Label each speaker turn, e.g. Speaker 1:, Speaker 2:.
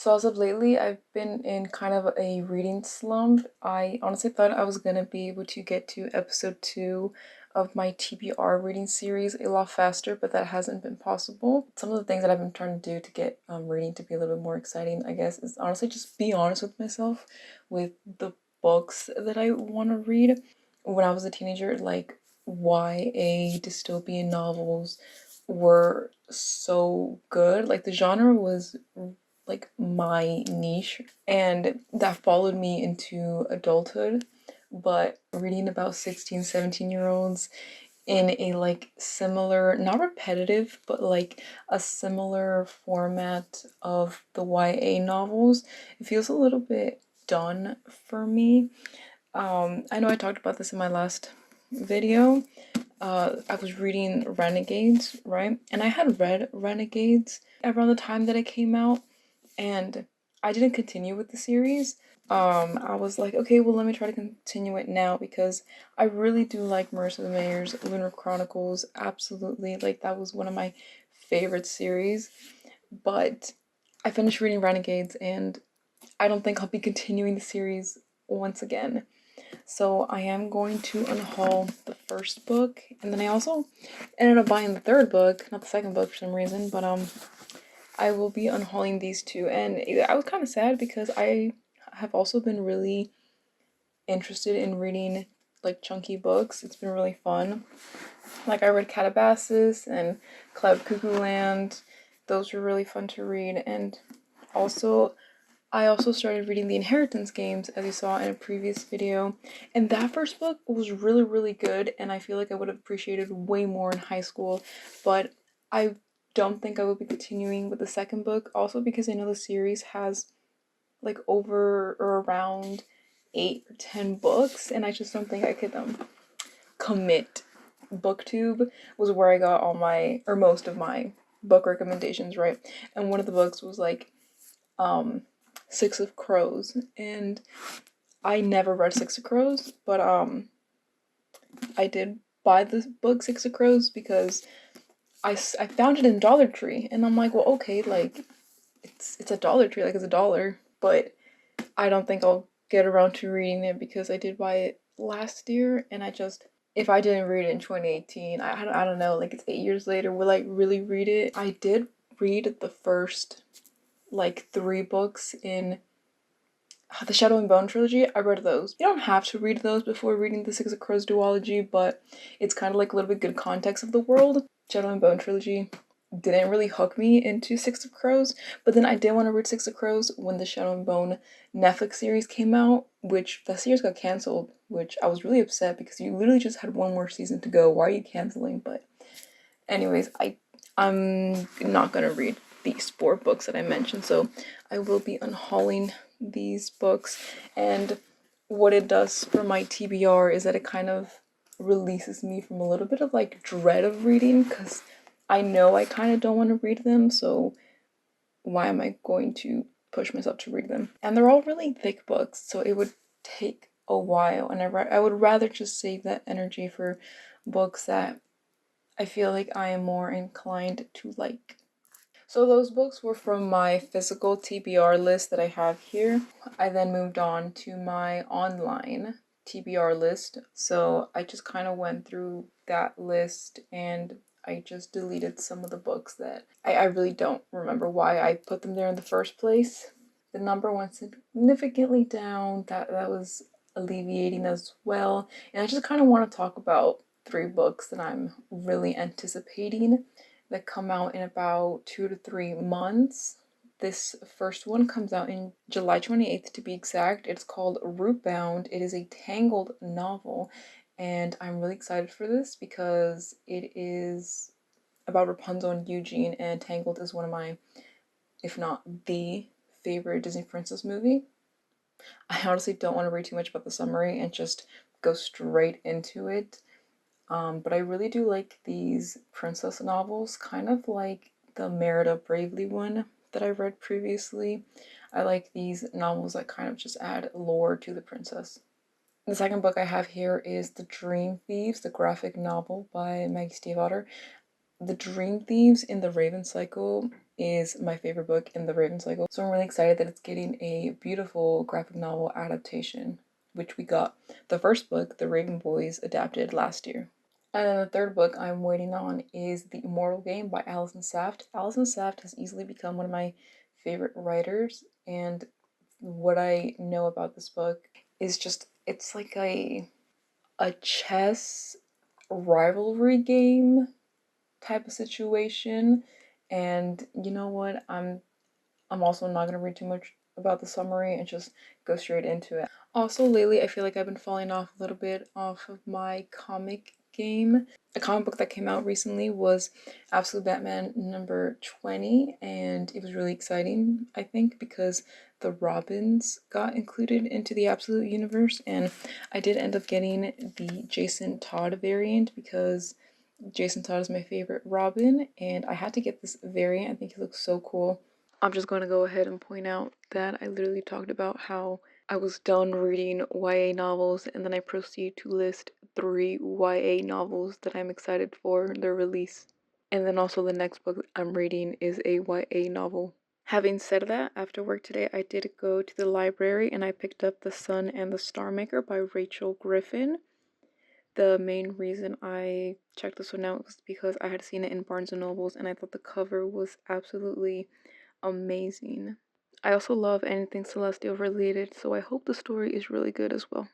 Speaker 1: So as of lately, I've been in kind of a reading slump. I honestly thought I was gonna be able to get to episode 2 of my TBR reading series a lot faster, but that hasn't been possible. Some of the things that I've been trying to do to get reading to be a little bit more exciting, I guess, is honestly just be honest with myself with the books that I want to read. When I was a teenager, like YA dystopian novels were so good. Like the genre was like my niche, and that followed me into adulthood. But reading about 16, 17 year olds in a like similar, not repetitive, but like a similar format of the YA novels, it feels a little bit done for me. I know I talked about this in my last video. I was reading Renegades, right? And I had read Renegades around the time that it came out, and I didn't continue with the series. I was like, okay, well, let me try to continue it now because I really do like Marissa Mayer's Lunar Chronicles. Absolutely, like that was one of my favorite series. But I finished reading Renegades, and I don't think I'll be continuing the series once again. So I am going to unhaul the first book, and then I also ended up buying the third book, not the second book for some reason, but I will be unhauling these two. And I was kind of sad because I have also been really interested in reading like chunky books. It's been really fun. Like I read Calabasas and Cloud Cuckoo Land. Those were really fun to read. And also I also started reading the Inheritance Games, as you saw in a previous video, and that first book was really, really good, and I feel like I would have appreciated way more in high school, but I don't think I will be continuing with the second book, also because I know the series has like over or around 8 or 10 books, and I just don't think I could commit. Booktube was where I got all my, or most of my book recommendations, right? And one of the books was like, Six of Crows, and I never read Six of Crows, but I did buy the book Six of Crows because I found it in Dollar Tree, and I'm like, well, okay, like it's a Dollar Tree, like it's $1, but I don't think I'll get around to reading it because I did buy it last year, and I just, if I didn't read it in 2018, I don't know, like it's 8 years later, will I really read it? I did read the first like 3 books in the Shadow and Bone trilogy. I read those. You don't have to read those before reading the Six of Crows duology, but it's kind of like a little bit good context of the world. Shadow and Bone trilogy didn't really hook me into Six of Crows, but then I did want to read Six of Crows when the Shadow and Bone Netflix series came out, which the series got canceled, which I was really upset because you literally just had one more season to go. Why are you canceling? But anyways, I'm not gonna read these 4 books that I mentioned, so I will be unhauling these books. And what it does for my TBR is that it kind of releases me from a little bit of like dread of reading because I know I kind of don't want to read them, so why am I going to push myself to read them? And they're all really thick books, so it would take a while, and I would rather just save that energy for books that I feel like I am more inclined to like. So those books were from my physical TBR list that I have here. I then moved on to my online TBR list. So I just kind of went through that list and I just deleted some of the books that I really don't remember why I put them there in the first place. The number went significantly down. That was alleviating as well. And I just kind of want to talk about 3 books that I'm really anticipating that come out in about 2 to 3 months. This first one comes out in July 28th to be exact. It's called Rootbound. It is a Tangled novel, and I'm really excited for this because it is about Rapunzel and Eugene, and Tangled is one of my, if not the favorite Disney princess movie. I honestly don't want to read too much about the summary and just go straight into it. But I really do like these princess novels, kind of like the Merida Bravely one that I read previously. I like these novels that kind of just add lore to the princess. The second book I have here is The Dream Thieves, the graphic novel by Maggie Stiefvater. The Dream Thieves in the Raven Cycle is my favorite book in the Raven cycle. So I'm really excited that it's getting a beautiful graphic novel adaptation, which we got the first book, The Raven Boys, adapted last year. And then the third book I'm waiting on is The Immortal Game by Allison Saft. Allison Saft has easily become one of my favorite writers, and what I know about this book is just it's like a chess rivalry game type of situation. And you know what? I'm also not gonna read too much about the summary and just go straight into it. Also, lately I feel like I've been falling off a little bit off of my comic game. A comic book that came out recently was Absolute Batman number 20, and it was really exciting, I think, because the Robins got included into the Absolute universe, and I did end up getting the Jason Todd variant because Jason Todd is my favorite Robin, and I had to get this variant. I think he looks so cool. I'm just going to go ahead and point out that I literally talked about how I was done reading YA novels, and then I proceed to list 3 YA novels that I'm excited for their release. And then also the next book I'm reading is a YA novel. Having said that, after work today, I did go to the library and I picked up The Sun and the Star Maker by Rachel Griffin. The main reason I checked this one out was because I had seen it in Barnes& and Nobles and I thought the cover was absolutely amazing. I also love anything celestial related, so I hope the story is really good as well.